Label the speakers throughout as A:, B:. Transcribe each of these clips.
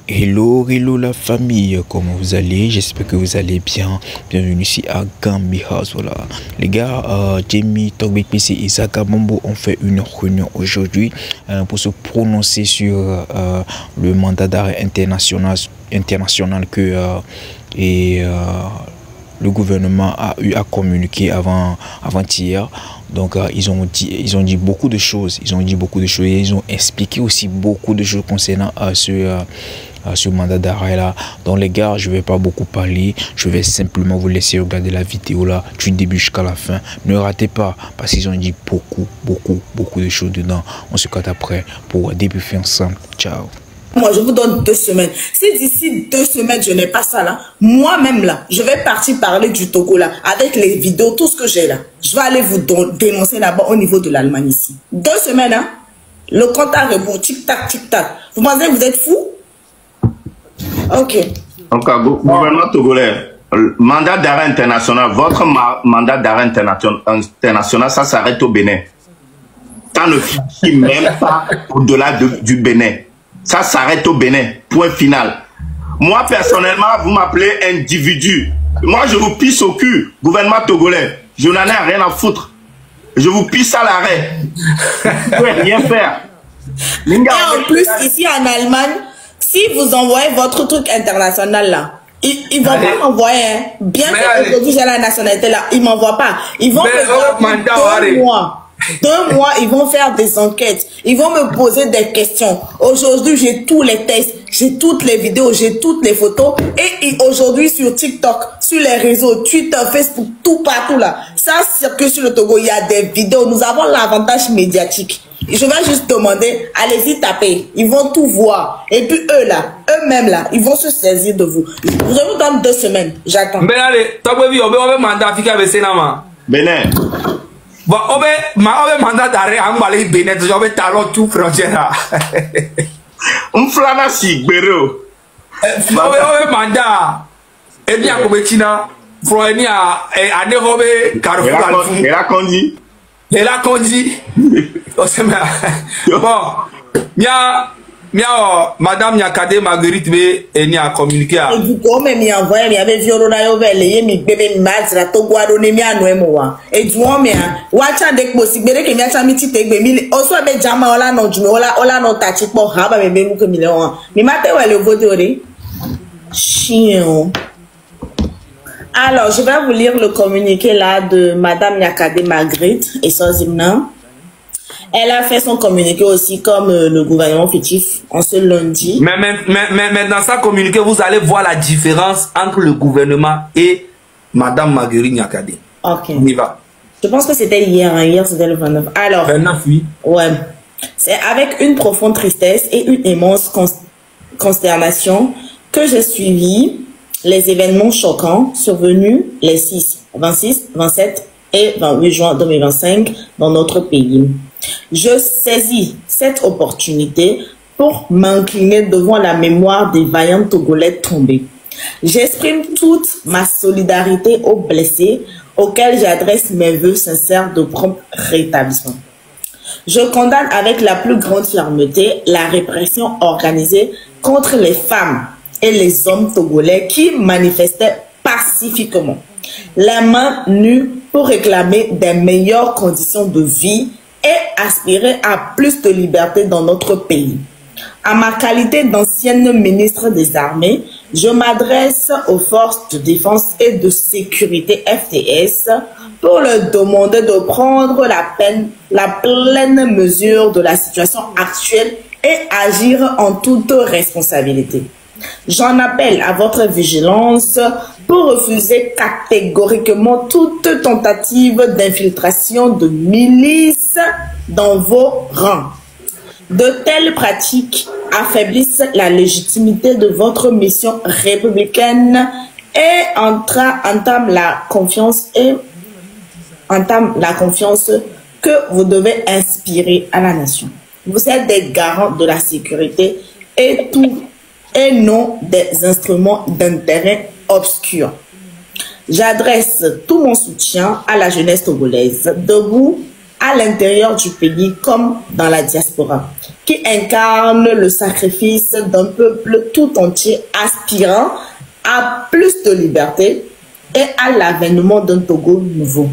A: Hello, hello la famille, comment vous allez? J'espère que vous allez bien. Bienvenue ici à Gambi House. Voilà, les gars, Jamie, Togbek PC et Zaka Mambo ont fait une réunion aujourd'hui pour se prononcer sur le mandat d'arrêt international que le gouvernement a eu à communiquer avant-hier. Donc ils ont dit beaucoup de choses. Ils ont expliqué aussi beaucoup de choses concernant ce mandat d'arrêt là. Donc les gars, je vais pas beaucoup parler, je vais simplement vous laisser regarder la vidéo là du début jusqu'à la fin. Ne ratez pas parce qu'ils ont dit beaucoup de choses dedans. On se capte après pour débriefer ensemble. Ciao.
B: Moi, je vous donne 2 semaines. Si d'ici 2 semaines, je n'ai pas ça là, moi-même là, je vais partir parler du Togo là, avec les vidéos, tout ce que j'ai là. Je vais aller vous dénoncer là-bas au niveau de l'Allemagne ici. 2 semaines, hein, le compte à rebours, tic-tac, tic-tac. Vous pensez que vous êtes fous? Ok.
C: Donc, gouvernement togolais, mandat d'arrêt international, votre mandat d'arrêt international, ça s'arrête au Bénin. Ça ne finit même pas au-delà du Bénin. Ça s'arrête au Bénin. Point final. Moi, personnellement, vous m'appelez individu. Moi, je vous pisse au cul, gouvernement togolais. Je n'en ai rien à foutre. Je vous pisse à l'arrêt. Vous ne pouvez rien faire.
B: Et en plus, ici en Allemagne, si vous envoyez votre truc international là, ils vont pas m'envoyer. Hein. Bien que aujourd'hui j'ai la nationalité là, ils m'envoient pas. Ils vont me 2 mois. 2 mois, ils vont faire des enquêtes. Ils vont me poser des questions. Aujourd'hui, j'ai tous les tests, j'ai toutes les vidéos, j'ai toutes les photos. Et aujourd'hui, sur TikTok, sur les réseaux, Twitter, Facebook, tout partout là, ça circule sur le Togo. Il y a des vidéos. Nous avons l'avantage médiatique. Je vais juste demander, allez-y taper. Ils vont tout voir. Et puis eux là, eux-mêmes là, ils vont se saisir de vous. Je vous donne 2 semaines. J'attends.
C: Bénin.
D: Bon, on mandat d'arrêt à Mbali Bénin, on va talon tout frontière.
C: On flâne si, Béro.
D: On va mandat. Et bien, comme Tina, Froenia, et à Nérobe, Carrefour.
C: Et la Condi.
D: Et la Condi. Bon, Madame Nyakade Marguerite et ni a communiqué à.
B: Et du coup, même il envoie, il y avait violona yovel, mi bébé mazra to guado ne mi anwe moa. Et du coup, mais wacha dek possible que mi acha mi tite gbe mi oso be jama ola no jume ola no tachi po haba me be mu ke mi le won. Mi mate wa le vote chien. Alors, je vais vous lire le communiqué là de Madame Nyakade Marguerite et son hymne. Elle a fait son communiqué aussi comme le gouvernement fictif en ce lundi.
D: Mais dans sa communiqué, vous allez voir la différence entre le gouvernement et Madame Marguerite Nyakade.
B: Ok.
D: On y va.
B: Je pense que c'était hier. Hein. Hier, c'était le 29. Alors,
D: 29, oui.
B: Ouais. C'est avec une profonde tristesse et une immense consternation que j'ai suivi les événements choquants survenus les 6, 26, 27 et 28 juin 2025 dans notre pays. Je saisis cette opportunité pour m'incliner devant la mémoire des vaillants Togolais tombés. J'exprime toute ma solidarité aux blessés auxquels j'adresse mes vœux sincères de prompt rétablissement. Je condamne avec la plus grande fermeté la répression organisée contre les femmes et les hommes togolais qui manifestaient pacifiquement, la main nue pour réclamer des meilleures conditions de vie et aspirer à plus de liberté dans notre pays. À ma qualité d'ancienne ministre des Armées, je m'adresse aux forces de défense et de sécurité FDS pour leur demander de prendre la pleine mesure de la situation actuelle et agir en toute responsabilité. J'en appelle à votre vigilance pour refuser catégoriquement toute tentative d'infiltration de milices dans vos rangs. De telles pratiques affaiblissent la légitimité de votre mission républicaine et entament la confiance que vous devez inspirer à la nation. Vous êtes des garants de la sécurité et non des instruments d'intérêt obscur. J'adresse tout mon soutien à la jeunesse togolaise, debout à l'intérieur du pays comme dans la diaspora, qui incarne le sacrifice d'un peuple tout entier aspirant à plus de liberté et à l'avènement d'un Togo nouveau,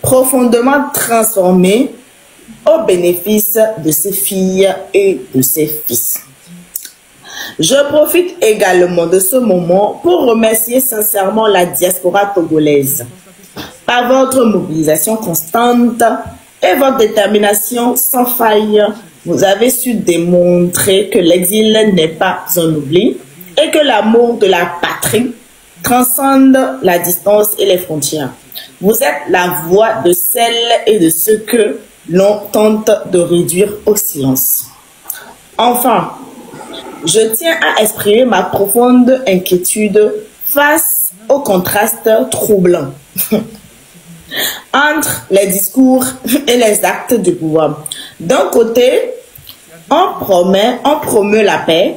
B: profondément transformé au bénéfice de ses filles et de ses fils. Je profite également de ce moment pour remercier sincèrement la diaspora togolaise. Par votre mobilisation constante et votre détermination sans faille, vous avez su démontrer que l'exil n'est pas un oubli et que l'amour de la patrie transcende la distance et les frontières. Vous êtes la voix de celles et de ceux que l'on tente de réduire au silence. Enfin, je tiens à exprimer ma profonde inquiétude face au contraste troublant entre les discours et les actes du pouvoir. D'un côté, on promeut la paix,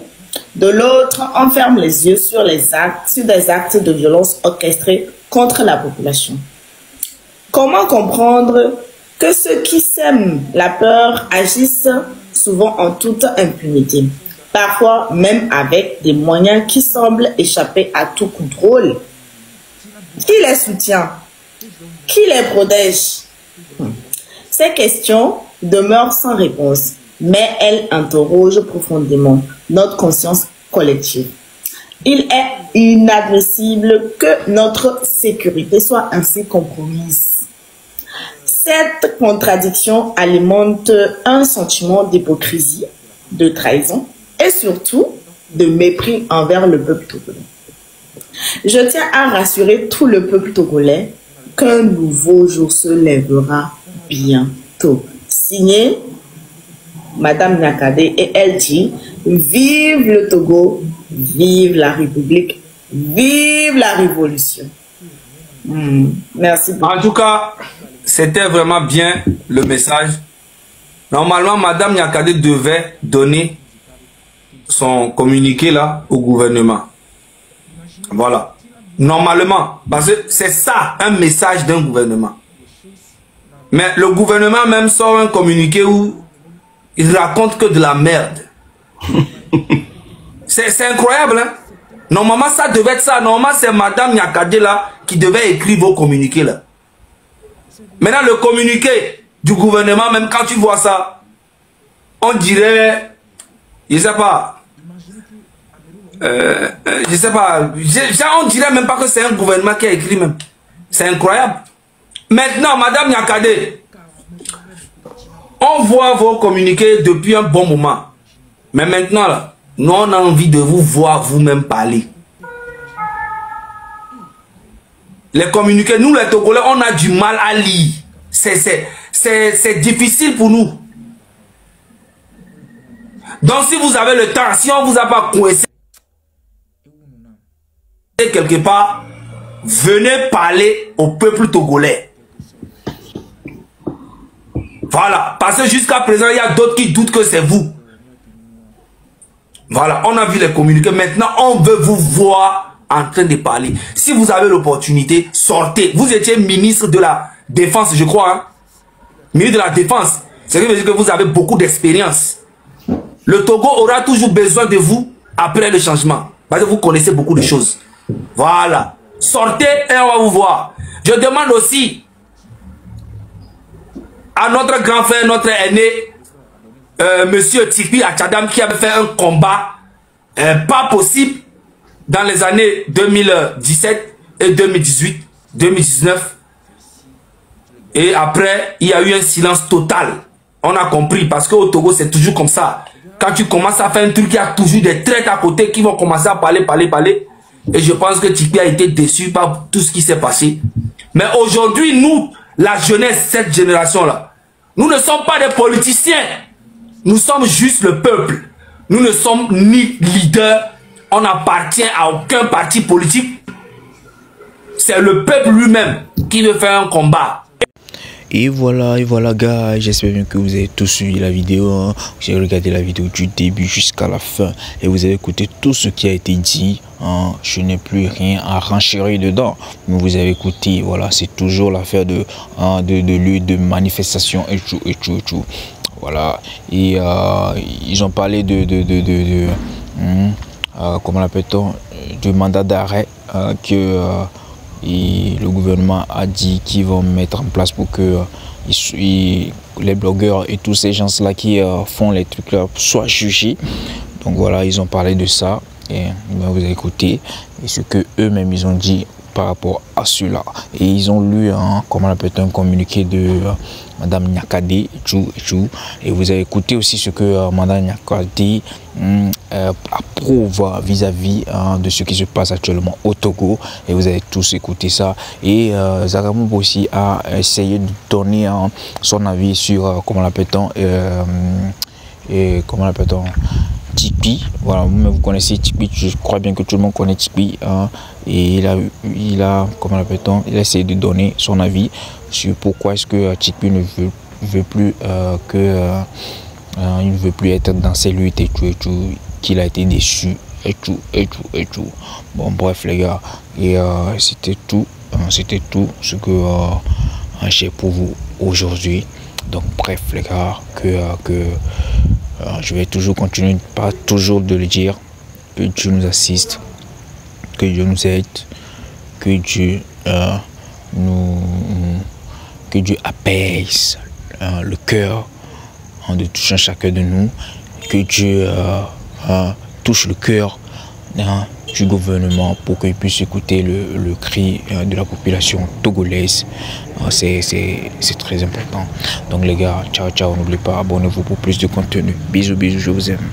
B: de l'autre, on ferme les yeux sur des actes de violence orchestrés contre la population. Comment comprendre que ceux qui sèment la peur agissent souvent en toute impunité, parfois même avec des moyens qui semblent échapper à tout contrôle? Qui les soutient? Qui les protège? Ces questions demeurent sans réponse, mais elles interrogent profondément notre conscience collective. Il est inadmissible que notre sécurité soit ainsi compromise. Cette contradiction alimente un sentiment d'hypocrisie, de trahison et surtout de mépris envers le peuple togolais. Je tiens à rassurer tout le peuple togolais qu'un nouveau jour se lèvera bientôt. Signé Madame Nyakade, et elle dit: vive le Togo, vive la République, vive la Révolution. Merci beaucoup.
D: En tout cas, c'était vraiment bien le message. Normalement, Madame Nyakade devait donner son communiqué là au gouvernement. Voilà. Normalement, parce que c'est ça, un message d'un gouvernement. Mais le gouvernement même sort un communiqué où il raconte que de la merde. C'est incroyable, hein? Normalement, ça devait être ça. Normalement, c'est Madame Nyakade là qui devait écrire vos communiqués là. Maintenant, le communiqué du gouvernement, même quand tu vois ça, on dirait, je sais pas, on dirait même pas que c'est un gouvernement qui a écrit même. C'est incroyable. Maintenant, Madame Nyakade, on voit vos communiqués depuis un bon moment. Mais maintenant, là, nous, on a envie de vous voir vous-même parler. Les communiqués, nous les Togolais, on a du mal à lire. C'est difficile pour nous. Donc si vous avez le temps, si on vous a pas coincé quelque part, venez parler au peuple togolais. Voilà, parce que jusqu'à présent, il y a d'autres qui doutent que c'est vous. Voilà, on a vu les communiqués. Maintenant, on veut vous voir en train de parler. Si vous avez l'opportunité, sortez. Vous étiez ministre de la Défense, je crois. Hein? Ministre de la Défense. Ce qui veut dire que vous avez beaucoup d'expérience. Le Togo aura toujours besoin de vous après le changement. Parce que vous connaissez beaucoup de choses. Voilà. Sortez et on va vous voir. Je demande aussi à notre grand frère, notre aîné, Monsieur Tipi Achadam, qui avait fait un combat pas possible dans les années 2017 et 2018, 2019. Et après, il y a eu un silence total. On a compris parce qu'au Togo, c'est toujours comme ça. Quand tu commences à faire un truc, il y a toujours des traites à côté qui vont commencer à parler. Et je pense que Tipi a été déçu par tout ce qui s'est passé. Mais aujourd'hui, nous, la jeunesse, cette génération-là, nous ne sommes pas des politiciens. Nous sommes juste le peuple. Nous ne sommes ni leaders. On n'appartient à aucun parti politique. C'est le peuple lui-même qui veut faire un combat.
A: Et voilà gars, j'espère bien que vous avez tous suivi la vidéo, hein. Vous avez regardé la vidéo du début jusqu'à la fin et vous avez écouté tout ce qui a été dit, hein. Je n'ai plus rien à renchérir dedans, mais vous avez écouté, voilà, c'est toujours l'affaire de lutte, de manifestation et tout. Voilà, et ils ont parlé comment l'appelle-t-on, de mandat d'arrêt que le gouvernement a dit qu'ils vont mettre en place pour que les blogueurs et tous ces gens-là qui font les trucs là soient jugés. Donc voilà, ils ont parlé de ça et vous avez écouté et ce que eux-mêmes ils ont dit par rapport à cela. Et ils ont lu comment on appelle un communiqué de Madame Nyakade et tout. Et vous avez écouté aussi ce que Madame Nyakade approuve vis-à-vis de ce qui se passe actuellement au Togo. Et vous avez tous écouté ça. Et Zagamou aussi a essayé de donner son avis sur comment l'appelle-t-on Tipeee. Voilà, vous connaissez Tipeee, je crois bien que tout le monde connaît Tipeee, hein, et il a comment l'appelle-t-on, il a essayé de donner son avis sur pourquoi est-ce que Tipeee ne veut plus il ne veut plus être dans ces luttes et tout, qu'il a été déçu et tout. Bon bref les gars, et c'était tout ce que j'ai pour vous aujourd'hui. Donc bref les gars, je vais toujours continuer, pas toujours de le dire, que Dieu nous assiste, que Dieu nous aide, que Dieu que Dieu apaise le cœur de tout un chacun de nous, que Dieu touche le cœur du gouvernement pour qu'il puisse écouter le cri de la population togolaise. C'est très important. Donc les gars, ciao, n'oubliez pas, abonnez-vous pour plus de contenu. Bisous, je vous aime.